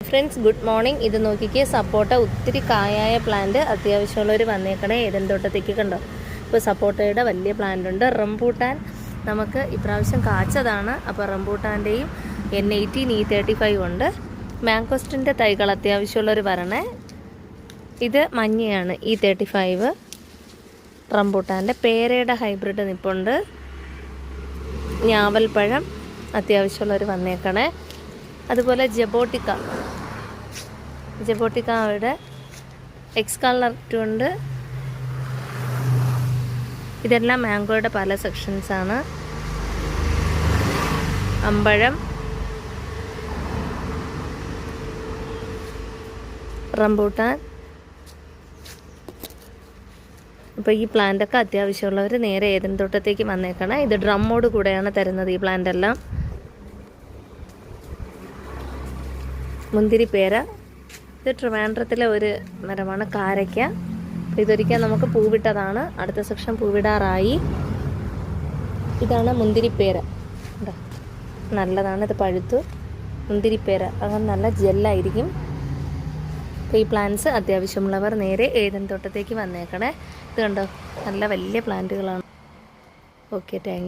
Friends good morning. ഇത് നോക്കിക്കേ, സപ്പോട്ട ഒത്തിരി കായായ പ്ലാന്റ് അത്യാവശ്യമുള്ളവർ വന്നേക്കണേ ഏതൻ തോട്ടത്തേക്ക്. കണ്ടോ, ഇപ്പോൾ സപ്പോട്ടയുടെ വലിയ പ്ലാന്റ് ഉണ്ട്. റംബൂട്ടാൻ നമുക്ക് ഇപ്രാവശ്യം കാച്ചതാണ്. അപ്പോൾ റംബൂട്ടാൻ്റെയും N18 E35 ഉണ്ട്. മാങ്കോസ്റ്റിൻ്റെ തൈകൾ അത്യാവശ്യമുള്ളവർ വരണേ. ഇത് മഞ്ഞയാണ് E35. റംബൂട്ടാൻ്റെ പേരയുടെ ഹൈബ്രിഡ് നിപ്പുണ്ട്. ഞാവൽപ്പഴം അത്യാവശ്യമുള്ളവർ വന്നേക്കണേ. അതുപോലെ ജബോട്ടിക്ക അവിടെ എക്സ്കളർട്ടും ഉണ്ട്. ഇതെല്ലാം മാംഗോയുടെ പല സെക്ഷൻസാണ്. അമ്പഴം, റംബൂട്ടാൻ. അപ്പോൾ ഈ പ്ലാന്റൊക്കെ അത്യാവശ്യമുള്ളവർ നേരെ ഏതൻ തോട്ടത്തേക്ക് വന്നേക്കണേ. ഇത് ഡ്രമ്മോട് കൂടെയാണ് തരുന്നത് ഈ പ്ലാന്റെല്ലാം. മുന്തിരിപ്പേര, ഇത് ട്രിവാൻഡ്രത്തിലെ ഒരു മരമാണ്. കാരയ്ക്ക, ഇതൊരിക്കൽ നമുക്ക് പൂവിട്ടതാണ്. അടുത്ത സെക്ഷൻ പൂവിടാറായി. ഇതാണ് മുന്തിരിപ്പേര. നല്ലതാണ്, ഇത് പഴുത്തു. മുന്തിരിപ്പേര അങ്ങനെ നല്ല ജെല്ലായിരിക്കും. അപ്പോൾ ഈ പ്ലാന്റ്സ് അത്യാവശ്യമുള്ളവർ നേരെ ഏതൻ തോട്ടത്തേക്ക് വന്നേക്കണേ. ഇത് കണ്ടോ, നല്ല വലിയ പ്ലാന്റുകളാണ്. Okay, thank you.